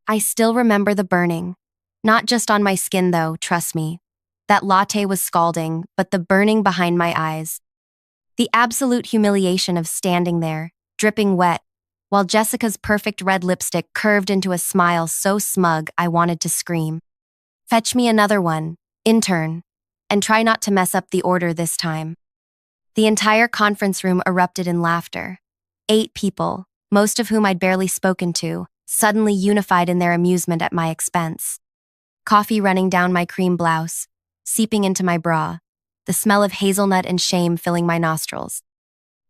I still remember the burning. Not just on my skin, though, trust me. That latte was scalding, but the burning behind my eyes. The absolute humiliation of standing there, dripping wet, while Jessica's perfect red lipstick curved into a smile so smug I wanted to scream. Fetch me another one, intern, and try not to mess up the order this time. The entire conference room erupted in laughter. 8 people, most of whom I'd barely spoken to, suddenly unified in their amusement at my expense. Coffee running down my cream blouse, seeping into my bra, the smell of hazelnut and shame filling my nostrils.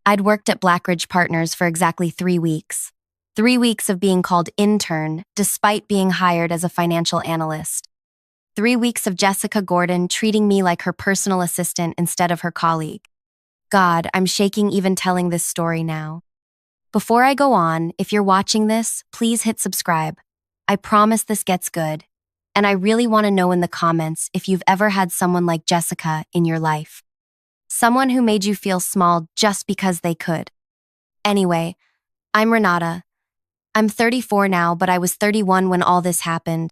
I'd worked at Blackridge Partners for exactly 3 weeks. 3 weeks of being called intern, despite being hired as a financial analyst. 3 weeks of Jessica Gordon treating me like her personal assistant instead of her colleague. God, I'm shaking even telling this story now. Before I go on, if you're watching this, please hit subscribe. I promise this gets good. And I really want to know in the comments if you've ever had someone like Jessica in your life. Someone who made you feel small just because they could. Anyway, I'm Renata. I'm 34 now, but I was 31 when all this happened.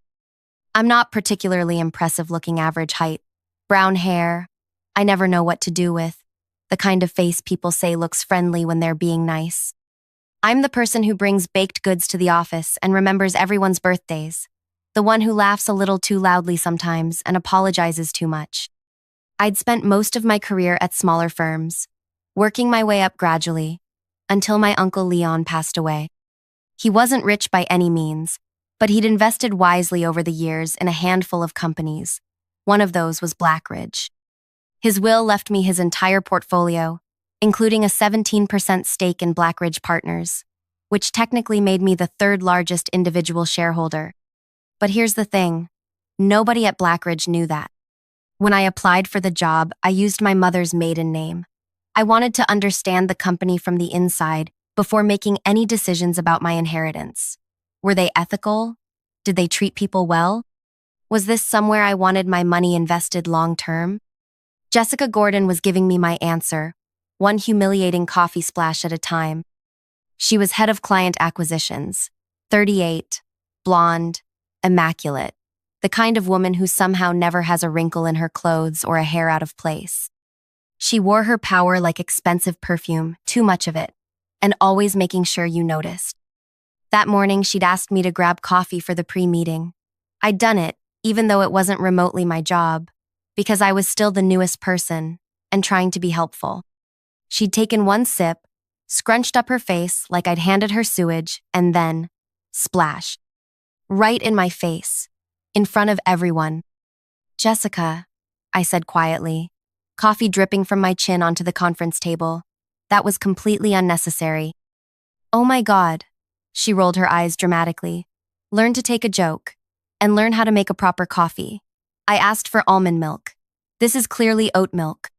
I'm not particularly impressive looking average height. Brown hair, I never know what to do with. The kind of face people say looks friendly when they're being nice. I'm the person who brings baked goods to the office and remembers everyone's birthdays. The one who laughs a little too loudly sometimes and apologizes too much. I'd spent most of my career at smaller firms, working my way up gradually, until my uncle Leon passed away. He wasn't rich by any means, but he'd invested wisely over the years in a handful of companies. One of those was Blackridge. His will left me his entire portfolio, including a 17% stake in Blackridge Partners, which technically made me the 3rd largest individual shareholder. But here's the thing, nobody at Blackridge knew that. When I applied for the job, I used my mother's maiden name. I wanted to understand the company from the inside before making any decisions about my inheritance. Were they ethical? Did they treat people well? Was this somewhere I wanted my money invested long-term? Jessica Gordon was giving me my answer, one humiliating coffee splash at a time. She was head of client acquisitions, 38, blonde, immaculate, the kind of woman who somehow never has a wrinkle in her clothes or a hair out of place. She wore her power like expensive perfume, too much of it, and always making sure you noticed. That morning, she'd asked me to grab coffee for the pre-meeting. I'd done it, even though it wasn't remotely my job, because I was still the newest person and trying to be helpful. She'd taken one sip, scrunched up her face like I'd handed her sewage, and then, splash. Right in my face, in front of everyone. Jessica, I said quietly, coffee dripping from my chin onto the conference table. That was completely unnecessary. Oh my God, she rolled her eyes dramatically. Learn to take a joke, and learn how to make a proper coffee. I asked for almond milk. This is clearly oat milk.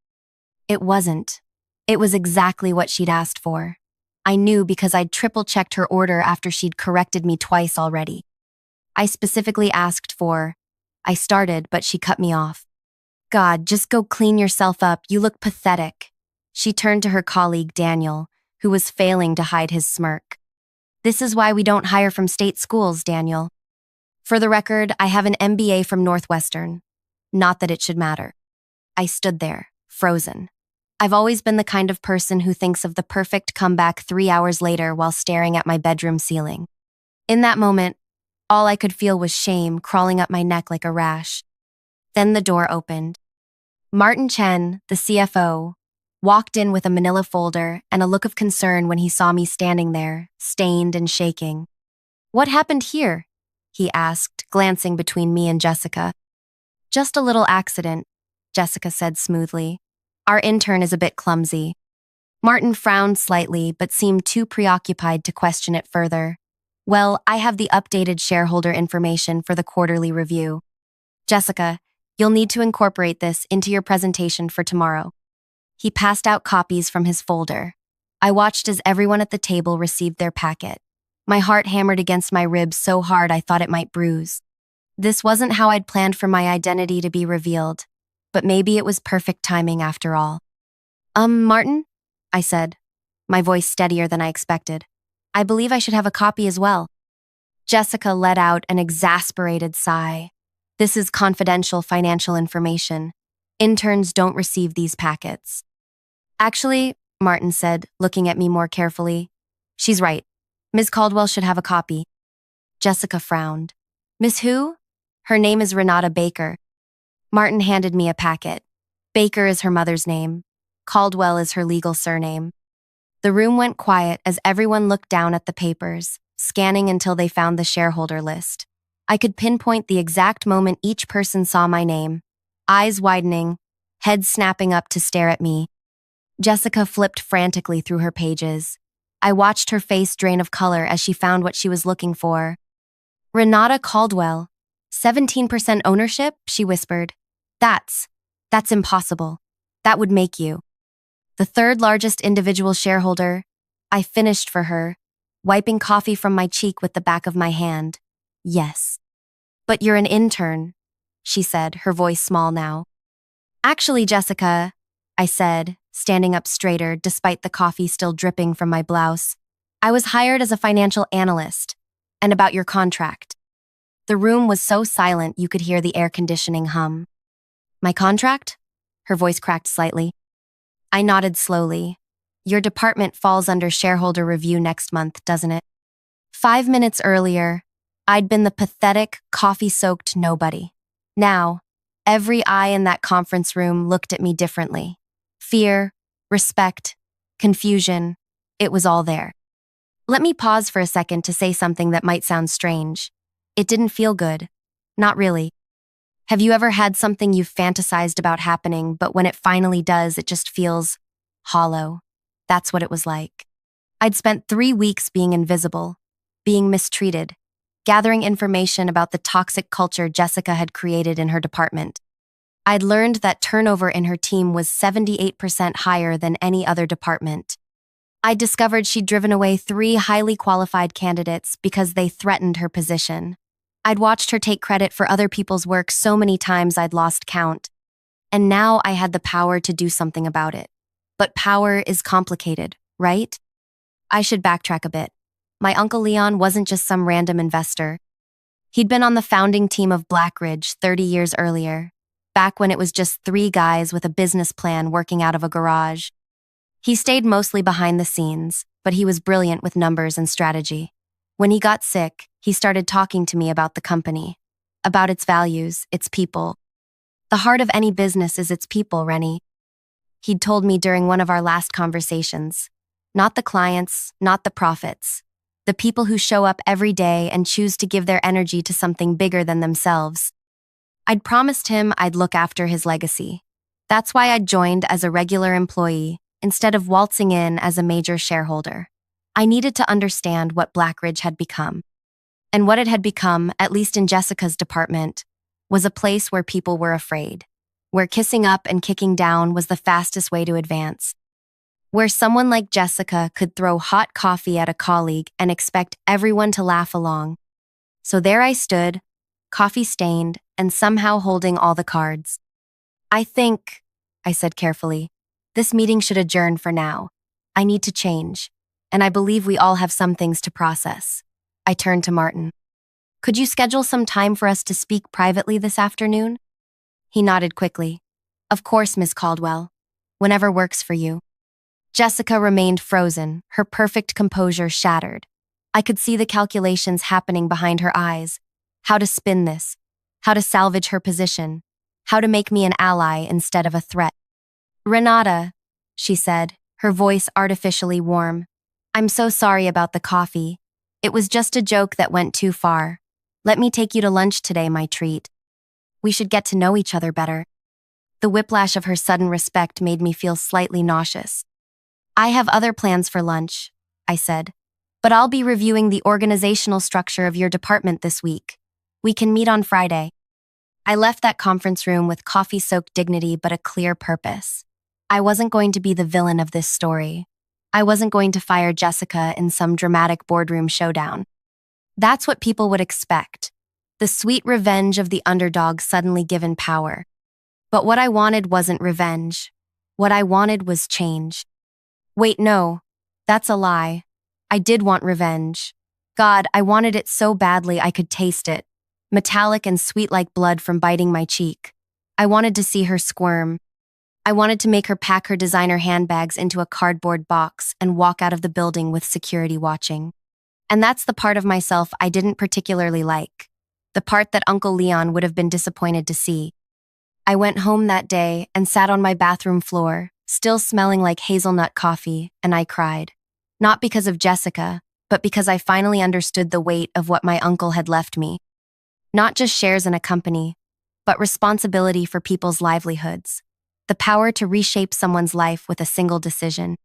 It wasn't. It was exactly what she'd asked for. I knew because I'd triple-checked her order after she'd corrected me twice already. I specifically asked for, I started, but she cut me off. God, just go clean yourself up, you look pathetic. She turned to her colleague, Daniel, who was failing to hide his smirk. This is why we don't hire from state schools, Daniel. For the record, I have an MBA from Northwestern. Not that it should matter. I stood there, frozen. I've always been the kind of person who thinks of the perfect comeback 3 hours later while staring at my bedroom ceiling. In that moment, all I could feel was shame crawling up my neck like a rash. Then the door opened. Martin Chen, the CFO, walked in with a manila folder and a look of concern when he saw me standing there, stained and shaking. What happened here? He asked, glancing between me and Jessica. Just a little accident, Jessica said smoothly. Our intern is a bit clumsy. Martin frowned slightly but seemed too preoccupied to question it further. Well, I have the updated shareholder information for the quarterly review. Jessica, you'll need to incorporate this into your presentation for tomorrow. He passed out copies from his folder. I watched as everyone at the table received their packet. My heart hammered against my ribs so hard I thought it might bruise. This wasn't how I'd planned for my identity to be revealed, but maybe it was perfect timing after all. Martin? I said, my voice steadier than I expected. I believe I should have a copy as well. Jessica let out an exasperated sigh. This is confidential financial information. Interns don't receive these packets. Actually, Martin said, looking at me more carefully. She's right. Ms. Caldwell should have a copy. Jessica frowned. Miss who? Her name is Renata Baker. Martin handed me a packet. Baker is her mother's name. Caldwell is her legal surname. The room went quiet as everyone looked down at the papers, scanning until they found the shareholder list. I could pinpoint the exact moment each person saw my name. Eyes widening, head snapping up to stare at me. Jessica flipped frantically through her pages. I watched her face drain of color as she found what she was looking for. Renata Caldwell. 17% ownership, she whispered. That's impossible. That would make you the third largest individual shareholder. I finished for her, wiping coffee from my cheek with the back of my hand. Yes. But you're an intern, she said, her voice small now. Actually, Jessica, I said, standing up straighter despite the coffee still dripping from my blouse. I was hired as a financial analyst. And about your contract. The room was so silent you could hear the air conditioning hum. My contract? Her voice cracked slightly. I nodded slowly. Your department falls under shareholder review next month, doesn't it? 5 minutes earlier, I'd been the pathetic, coffee-soaked nobody. Now, every eye in that conference room looked at me differently. Fear, respect, confusion, it was all there. Let me pause for a second to say something that might sound strange. It didn't feel good. Not really. Have you ever had something you've fantasized about happening, but when it finally does, it just feels hollow? That's what it was like. I'd spent 3 weeks being invisible, being mistreated, gathering information about the toxic culture Jessica had created in her department. I'd learned that turnover in her team was 78% higher than any other department. I'd discovered she'd driven away 3 highly qualified candidates because they threatened her position. I'd watched her take credit for other people's work so many times I'd lost count. And now I had the power to do something about it. But power is complicated, right? I should backtrack a bit. My Uncle Leon wasn't just some random investor. He'd been on the founding team of Blackridge 30 years earlier, back when it was just 3 guys with a business plan working out of a garage. He stayed mostly behind the scenes, but he was brilliant with numbers and strategy. When he got sick, he started talking to me about the company, about its values, its people. The heart of any business is its people, Rennie. He'd told me during one of our last conversations. Not the clients, not the profits. The people who show up every day and choose to give their energy to something bigger than themselves. I'd promised him I'd look after his legacy. That's why I'd joined as a regular employee, instead of waltzing in as a major shareholder. I needed to understand what Blackridge had become. And what it had become, at least in Jessica's department, was a place where people were afraid, where kissing up and kicking down was the fastest way to advance, where someone like Jessica could throw hot coffee at a colleague and expect everyone to laugh along. So there I stood, coffee-stained, and somehow holding all the cards. I think, I said carefully, this meeting should adjourn for now. I need to change, and I believe we all have some things to process. I turned to Martin. Could you schedule some time for us to speak privately this afternoon? He nodded quickly. Of course, Miss Caldwell. Whenever works for you. Jessica remained frozen, her perfect composure shattered. I could see the calculations happening behind her eyes. How to spin this. How to salvage her position. How to make me an ally instead of a threat. Renata, she said, her voice artificially warm. I'm so sorry about the coffee. It was just a joke that went too far. Let me take you to lunch today, my treat. We should get to know each other better. The whiplash of her sudden respect made me feel slightly nauseous. I have other plans for lunch, I said, but I'll be reviewing the organizational structure of your department this week. We can meet on Friday. I left that conference room with coffee-soaked dignity but a clear purpose. I wasn't going to be the villain of this story. I wasn't going to fire Jessica in some dramatic boardroom showdown. That's what people would expect. The sweet revenge of the underdog suddenly given power. But what I wanted wasn't revenge. What I wanted was change. Wait, no. That's a lie. I did want revenge. God, I wanted it so badly I could taste it, metallic and sweet like blood from biting my cheek. I wanted to see her squirm. I wanted to make her pack her designer handbags into a cardboard box and walk out of the building with security watching. And that's the part of myself I didn't particularly like. The part that Uncle Leon would have been disappointed to see. I went home that day and sat on my bathroom floor, still smelling like hazelnut coffee, and I cried. Not because of Jessica, but because I finally understood the weight of what my uncle had left me. Not just shares in a company, but responsibility for people's livelihoods. The power to reshape someone's life with a single decision.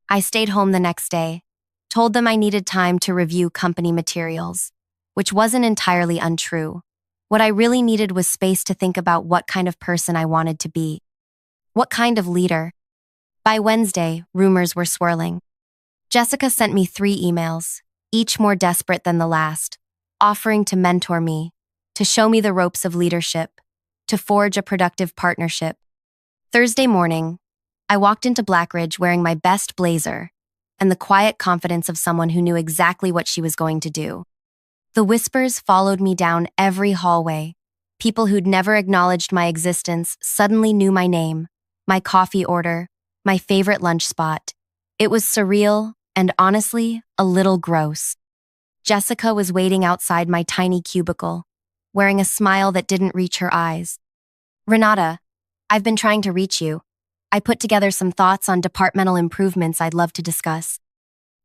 I stayed home the next day, told them I needed time to review company materials, which wasn't entirely untrue. What I really needed was space to think about what kind of person I wanted to be. What kind of leader? By Wednesday, rumors were swirling. Jessica sent me 3 emails, each more desperate than the last, offering to mentor me, to show me the ropes of leadership, to forge a productive partnership. Thursday morning, I walked into Blackridge wearing my best blazer and the quiet confidence of someone who knew exactly what she was going to do. The whispers followed me down every hallway. People who'd never acknowledged my existence suddenly knew my name, my coffee order, my favorite lunch spot. It was surreal and honestly, a little gross. Jessica was waiting outside my tiny cubicle, wearing a smile that didn't reach her eyes. Renata, I've been trying to reach you. I put together some thoughts on departmental improvements I'd love to discuss.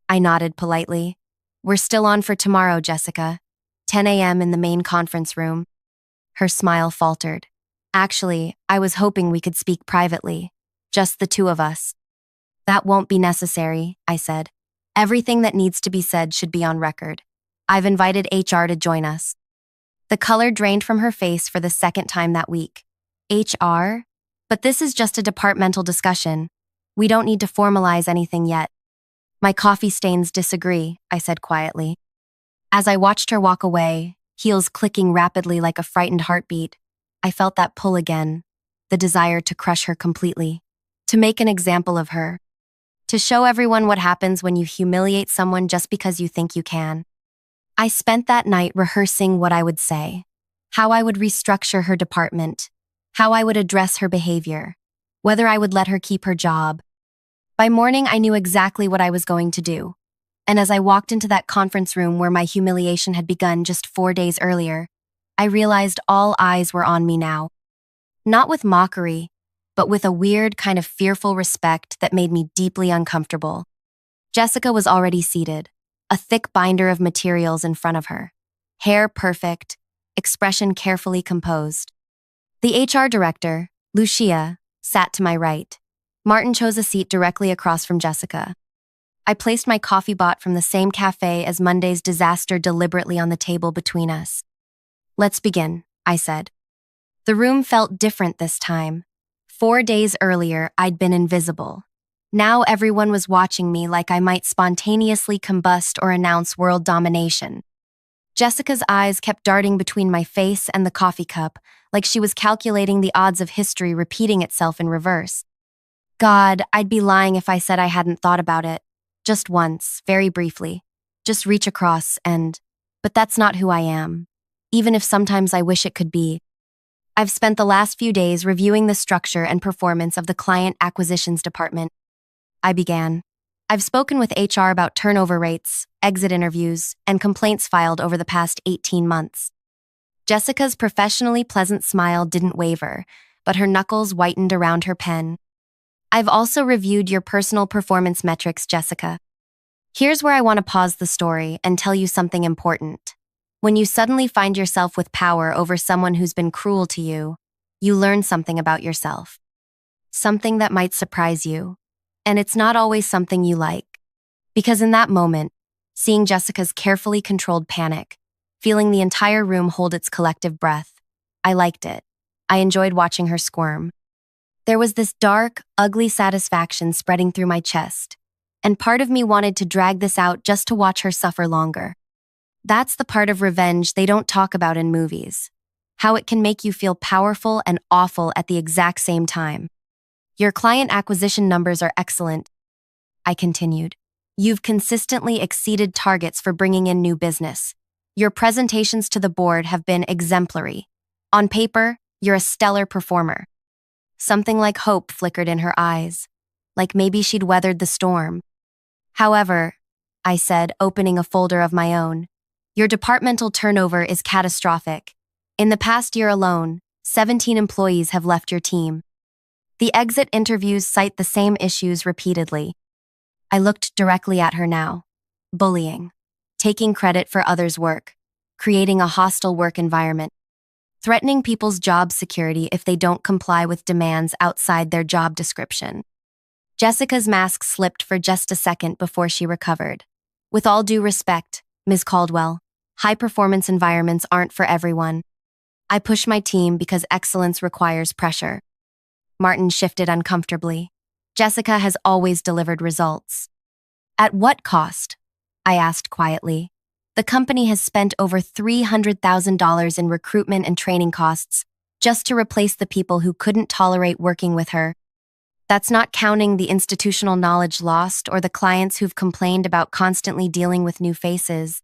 I nodded politely. We're still on for tomorrow, Jessica. 10 a.m. in the main conference room. Her smile faltered. Actually, I was hoping we could speak privately. Just the 2 of us. That won't be necessary, I said. Everything that needs to be said should be on record. I've invited HR to join us. The color drained from her face for the 2nd time that week. HR? But this is just a departmental discussion. We don't need to formalize anything yet. My coffee stains disagree, I said quietly. As I watched her walk away, heels clicking rapidly like a frightened heartbeat, I felt that pull again, the desire to crush her completely, to make an example of her, to show everyone what happens when you humiliate someone just because you think you can. I spent that night rehearsing what I would say, how I would restructure her department, how I would address her behavior, whether I would let her keep her job. By morning, I knew exactly what I was going to do. And as I walked into that conference room where my humiliation had begun just 4 days earlier, I realized all eyes were on me now. Not with mockery, but with a weird kind of fearful respect that made me deeply uncomfortable. Jessica was already seated, a thick binder of materials in front of her. Hair perfect, expression carefully composed. The HR director, Lucia, sat to my right. Martin chose a seat directly across from Jessica. I placed my coffee bot from the same cafe as Monday's disaster deliberately on the table between us. Let's begin, I said. The room felt different this time. 4 days earlier, I'd been invisible. Now everyone was watching me like I might spontaneously combust or announce world domination. Jessica's eyes kept darting between my face and the coffee cup, like she was calculating the odds of history repeating itself in reverse. God, I'd be lying if I said I hadn't thought about it. Just once, very briefly. Just reach across and... But that's not who I am. Even if sometimes I wish it could be. I've spent the last few days reviewing the structure and performance of the client acquisitions department. I began. I've spoken with HR about turnover rates, exit interviews, and complaints filed over the past 18 months. Jessica's professionally pleasant smile didn't waver, but her knuckles whitened around her pen. I've also reviewed your personal performance metrics, Jessica. Here's where I want to pause the story and tell you something important. When you suddenly find yourself with power over someone who's been cruel to you, you learn something about yourself. Something that might surprise you. And it's not always something you like. Because in that moment, seeing Jessica's carefully controlled panic, feeling the entire room hold its collective breath, I liked it. I enjoyed watching her squirm. There was this dark, ugly satisfaction spreading through my chest, and part of me wanted to drag this out just to watch her suffer longer. That's the part of revenge they don't talk about in movies. How it can make you feel powerful and awful at the exact same time. Your client acquisition numbers are excellent, I continued. You've consistently exceeded targets for bringing in new business. Your presentations to the board have been exemplary. On paper, you're a stellar performer. Something like hope flickered in her eyes, like maybe she'd weathered the storm. However, I said, opening a folder of my own, your departmental turnover is catastrophic. In the past year alone, 17 employees have left your team. The exit interviews cite the same issues repeatedly. I looked directly at her now. Bullying, taking credit for others' work, creating a hostile work environment, threatening people's job security if they don't comply with demands outside their job description. Jessica's mask slipped for just a second before she recovered. With all due respect, Ms. Caldwell, high-performance environments aren't for everyone. I push my team because excellence requires pressure. Martin shifted uncomfortably. Jessica has always delivered results. At what cost? I asked quietly. The company has spent over $300,000 in recruitment and training costs just to replace the people who couldn't tolerate working with her. That's not counting the institutional knowledge lost or the clients who've complained about constantly dealing with new faces.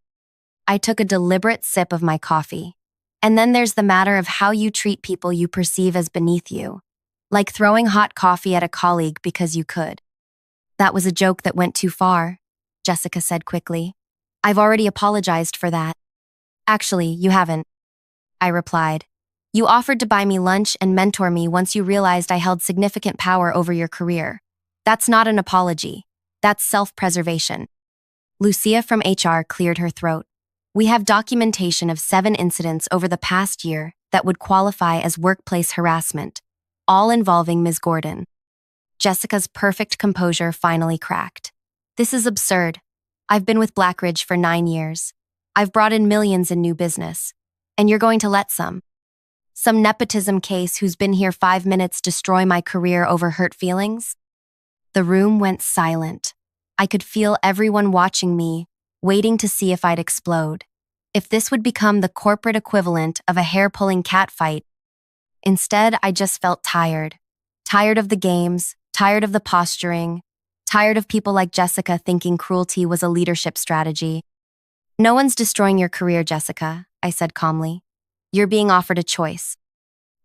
I took a deliberate sip of my coffee. And then there's the matter of how you treat people you perceive as beneath you, like throwing hot coffee at a colleague because you could. That was a joke that went too far, Jessica said quickly. I've already apologized for that. Actually, you haven't, I replied. You offered to buy me lunch and mentor me once you realized I held significant power over your career. That's not an apology. That's self-preservation. Lucia from HR cleared her throat. We have documentation of 7 incidents over the past year that would qualify as workplace harassment, all involving Ms. Gordon. Jessica's perfect composure finally cracked. This is absurd. I've been with Blackridge for 9 years. I've brought in millions in new business. And you're going to let some nepotism case who's been here 5 minutes destroy my career over hurt feelings? The room went silent. I could feel everyone watching me, waiting to see if I'd explode. If this would become the corporate equivalent of a hair-pulling catfight. Instead, I just felt tired. Tired of the games, tired of the posturing, tired of people like Jessica thinking cruelty was a leadership strategy. No one's destroying your career, Jessica, I said calmly. You're being offered a choice.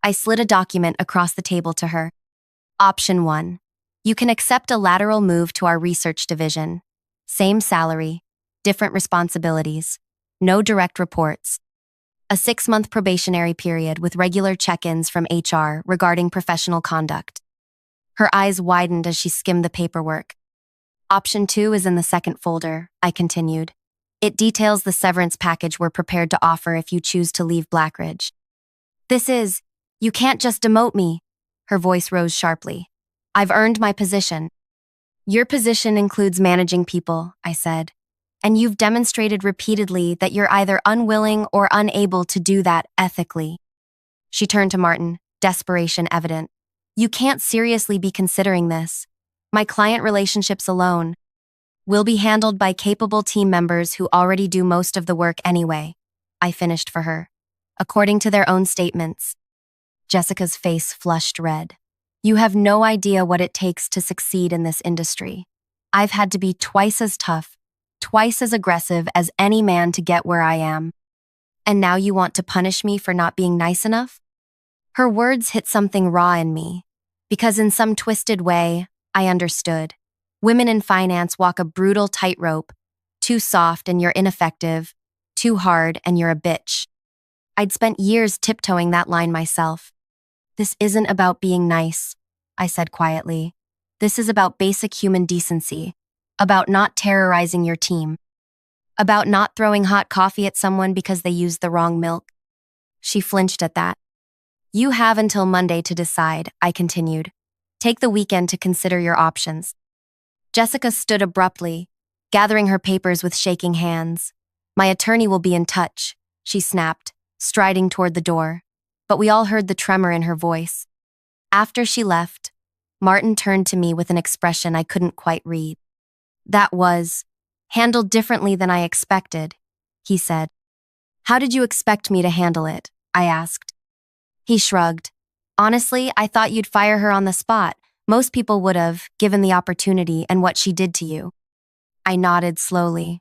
I slid a document across the table to her. Option 1. You can accept a lateral move to our research division. Same salary, different responsibilities, no direct reports. A 6-month probationary period with regular check-ins from HR regarding professional conduct. Her eyes widened as she skimmed the paperwork. Option 2 is in the second folder, I continued. It details the severance package we're prepared to offer if you choose to leave Blackridge. You can't just demote me. Her voice rose sharply. I've earned my position. Your position includes managing people, I said. And you've demonstrated repeatedly that you're either unwilling or unable to do that ethically. She turned to Martin, desperation evident. You can't seriously be considering this. My client relationships alone will be handled by capable team members who already do most of the work anyway, I finished for her. According to their own statements. Jessica's face flushed red. You have no idea what it takes to succeed in this industry. I've had to be twice as tough, twice as aggressive as any man to get where I am. And now you want to punish me for not being nice enough? Her words hit something raw in me, because in some twisted way, I understood. Women in finance walk a brutal tightrope. Too soft and you're ineffective. Too hard and you're a bitch. I'd spent years tiptoeing that line myself. This isn't about being nice, I said quietly. This is about basic human decency. About not terrorizing your team. About not throwing hot coffee at someone because they used the wrong milk. She flinched at that. You have until Monday to decide, I continued. Take the weekend to consider your options. Jessica stood abruptly, gathering her papers with shaking hands. My attorney will be in touch, she snapped, striding toward the door. But we all heard the tremor in her voice. After she left, Martin turned to me with an expression I couldn't quite read. That was handled differently than I expected, he said. How did you expect me to handle it? I asked. He shrugged. Honestly, I thought you'd fire her on the spot. Most people would have, given the opportunity and what she did to you. I nodded slowly.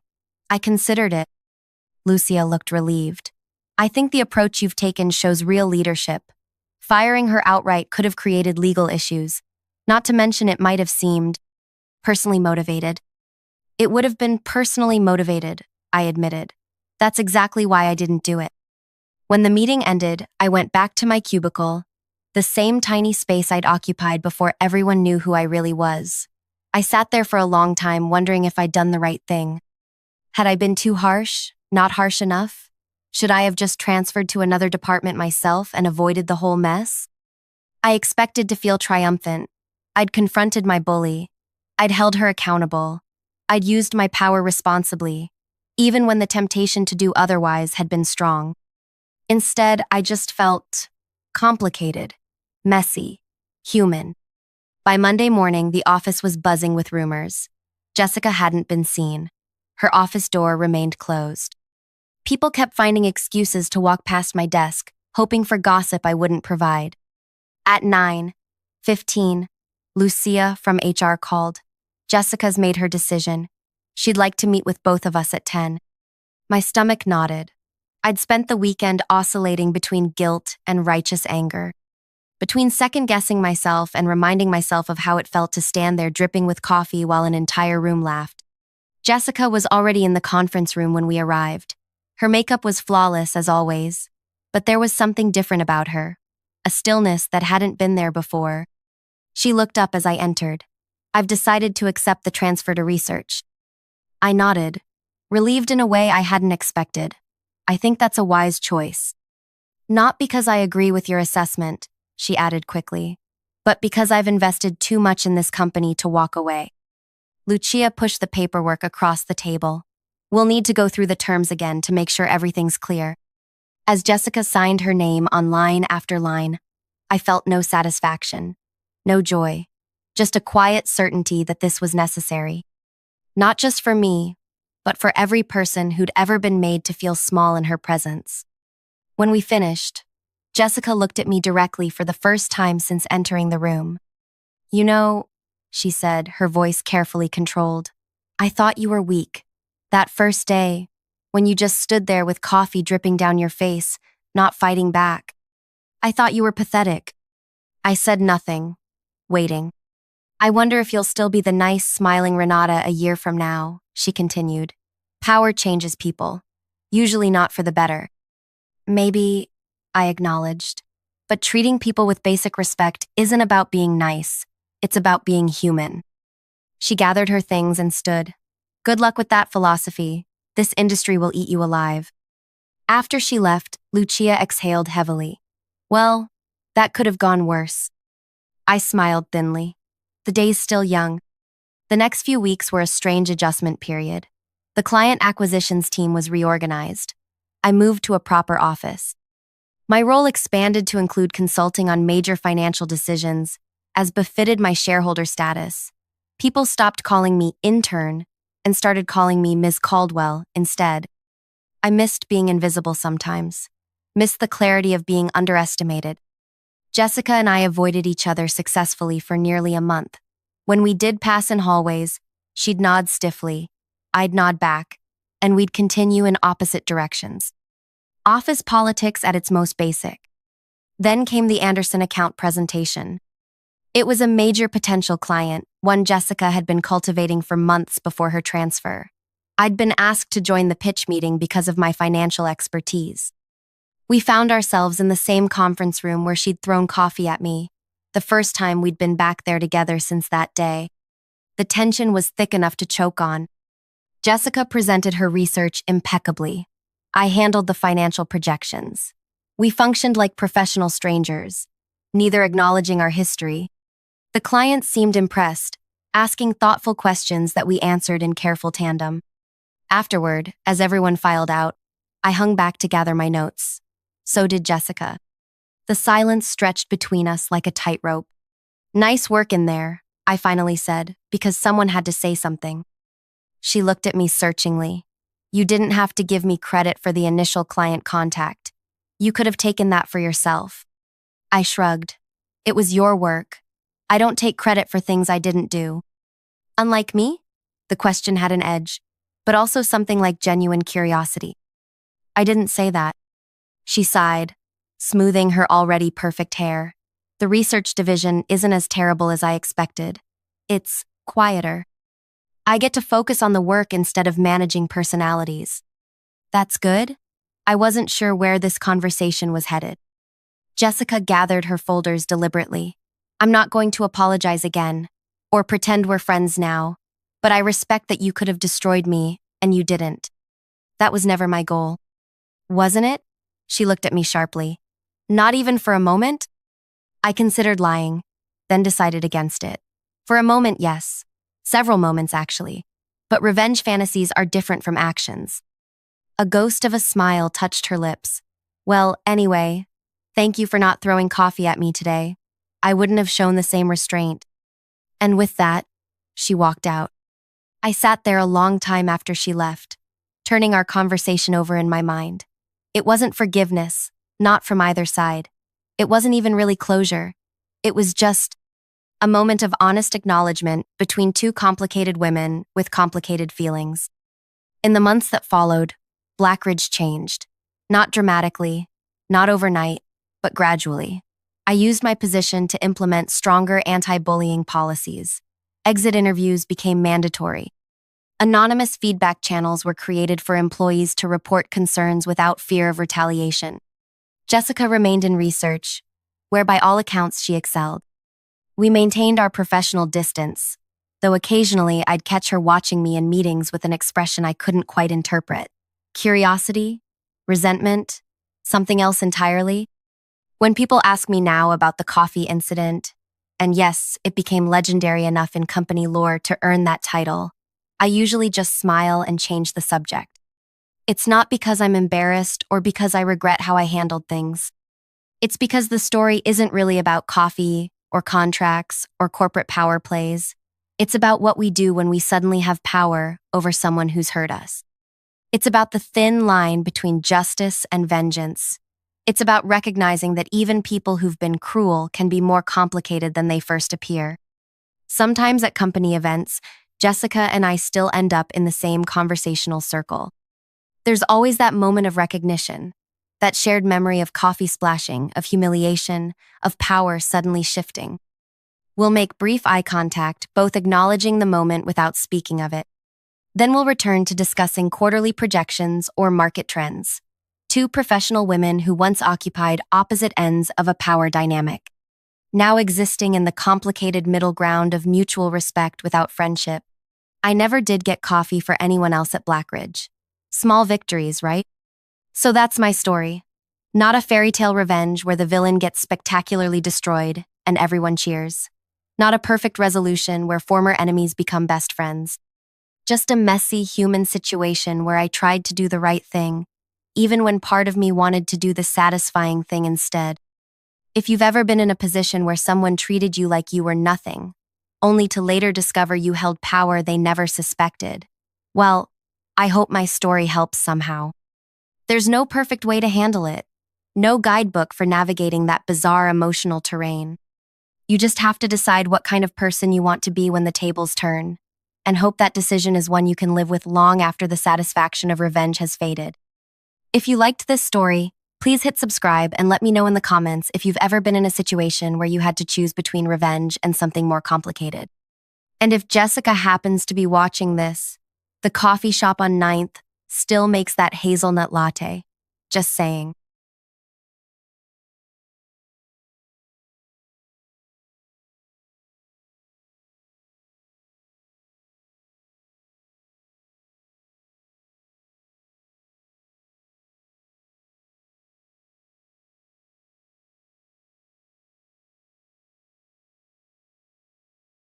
I considered it. Lucia looked relieved. I think the approach you've taken shows real leadership. Firing her outright could have created legal issues. Not to mention it might have seemed personally motivated. It would have been personally motivated, I admitted. That's exactly why I didn't do it. When the meeting ended, I went back to my cubicle, the same tiny space I'd occupied before everyone knew who I really was. I sat there for a long time wondering if I'd done the right thing. Had I been too harsh? Not harsh enough? Should I have just transferred to another department myself and avoided the whole mess? I expected to feel triumphant. I'd confronted my bully. I'd held her accountable. I'd used my power responsibly, even when the temptation to do otherwise had been strong. Instead, I just felt complicated, messy, human. By Monday morning, the office was buzzing with rumors. Jessica hadn't been seen. Her office door remained closed. People kept finding excuses to walk past my desk, hoping for gossip I wouldn't provide. At 9:15, Lucia from HR called. Jessica's made her decision. She'd like to meet with both of us at 10. My stomach nodded. I'd spent the weekend oscillating between guilt and righteous anger. Between second-guessing myself and reminding myself of how it felt to stand there dripping with coffee while an entire room laughed. Jessica was already in the conference room when we arrived. Her makeup was flawless as always, but there was something different about her, a stillness that hadn't been there before. She looked up as I entered. I've decided to accept the transfer to research. I nodded, relieved in a way I hadn't expected. I think that's a wise choice. Not because I agree with your assessment, she added quickly, but because I've invested too much in this company to walk away. Lucia pushed the paperwork across the table. We'll need to go through the terms again to make sure everything's clear. As Jessica signed her name on line after line, I felt no satisfaction, no joy, just a quiet certainty that this was necessary. Not just for me, but for every person who'd ever been made to feel small in her presence. When we finished, Jessica looked at me directly for the first time since entering the room. You know, she said, her voice carefully controlled, I thought you were weak. That first day, when you just stood there with coffee dripping down your face, not fighting back. I thought you were pathetic. I said nothing, waiting. I wonder if you'll still be the nice, smiling Renata a year from now, she continued. Power changes people, usually not for the better. Maybe, I acknowledged, but treating people with basic respect isn't about being nice, it's about being human. She gathered her things and stood. Good luck with that philosophy. This industry will eat you alive. After she left, Lucia exhaled heavily. Well, that could have gone worse. I smiled thinly. The day's still young. The next few weeks were a strange adjustment period. The client acquisitions team was reorganized. I moved to a proper office. My role expanded to include consulting on major financial decisions, as befitted my shareholder status. People stopped calling me intern and started calling me Ms. Caldwell instead. I missed being invisible sometimes, missed the clarity of being underestimated. Jessica and I avoided each other successfully for nearly a month. When we did pass in hallways, she'd nod stiffly, I'd nod back, and we'd continue in opposite directions. Office politics at its most basic. Then came the Anderson account presentation. It was a major potential client, one Jessica had been cultivating for months before her transfer. I'd been asked to join the pitch meeting because of my financial expertise. We found ourselves in the same conference room where she'd thrown coffee at me, the first time we'd been back there together since that day. The tension was thick enough to choke on. Jessica presented her research impeccably. I handled the financial projections. We functioned like professional strangers, neither acknowledging our history. The client seemed impressed, asking thoughtful questions that we answered in careful tandem. Afterward, as everyone filed out, I hung back to gather my notes. So did Jessica. The silence stretched between us like a tightrope. Nice work in there, I finally said, because someone had to say something. She looked at me searchingly. You didn't have to give me credit for the initial client contact. You could have taken that for yourself. I shrugged. It was your work. I don't take credit for things I didn't do. Unlike me? The question had an edge, but also something like genuine curiosity. I didn't say that. She sighed, smoothing her already perfect hair. The research division isn't as terrible as I expected. It's quieter. I get to focus on the work instead of managing personalities. That's good? I wasn't sure where this conversation was headed. Jessica gathered her folders deliberately. I'm not going to apologize again, or pretend we're friends now, but I respect that you could have destroyed me, and you didn't. That was never my goal. Wasn't it? She looked at me sharply. Not even for a moment? I considered lying, then decided against it. For a moment, yes. Several moments, actually. But revenge fantasies are different from actions. A ghost of a smile touched her lips. Well, anyway, thank you for not throwing coffee at me today. I wouldn't have shown the same restraint. And with that, she walked out. I sat there a long time after she left, turning our conversation over in my mind. It wasn't forgiveness, not from either side. It wasn't even really closure. It was just a moment of honest acknowledgement between two complicated women with complicated feelings. In the months that followed, Blackridge changed. Not dramatically, not overnight, but gradually. I used my position to implement stronger anti-bullying policies. Exit interviews became mandatory. Anonymous feedback channels were created for employees to report concerns without fear of retaliation. Jessica remained in research, where by all accounts she excelled. We maintained our professional distance, though occasionally I'd catch her watching me in meetings with an expression I couldn't quite interpret. Curiosity? Resentment? Something else entirely? When people ask me now about the coffee incident, and yes, it became legendary enough in company lore to earn that title, I usually just smile and change the subject. It's not because I'm embarrassed or because I regret how I handled things. It's because the story isn't really about coffee or contracts or corporate power plays. It's about what we do when we suddenly have power over someone who's hurt us. It's about the thin line between justice and vengeance. It's about recognizing that even people who've been cruel can be more complicated than they first appear. Sometimes at company events, Jessica and I still end up in the same conversational circle. There's always that moment of recognition, that shared memory of coffee splashing, of humiliation, of power suddenly shifting. We'll make brief eye contact, both acknowledging the moment without speaking of it. Then we'll return to discussing quarterly projections or market trends. Two professional women who once occupied opposite ends of a power dynamic, now existing in the complicated middle ground of mutual respect without friendship. I never did get coffee for anyone else at Blackridge. Small victories, right? So that's my story. Not a fairy tale revenge where the villain gets spectacularly destroyed and everyone cheers. Not a perfect resolution where former enemies become best friends. Just a messy human situation where I tried to do the right thing, even when part of me wanted to do the satisfying thing instead. If you've ever been in a position where someone treated you like you were nothing, only to later discover you held power they never suspected, well, I hope my story helps somehow. There's no perfect way to handle it, no guidebook for navigating that bizarre emotional terrain. You just have to decide what kind of person you want to be when the tables turn, and hope that decision is one you can live with long after the satisfaction of revenge has faded. If you liked this story, please hit subscribe and let me know in the comments if you've ever been in a situation where you had to choose between revenge and something more complicated. And if Jessica happens to be watching this, the coffee shop on 9th still makes that hazelnut latte. Just saying.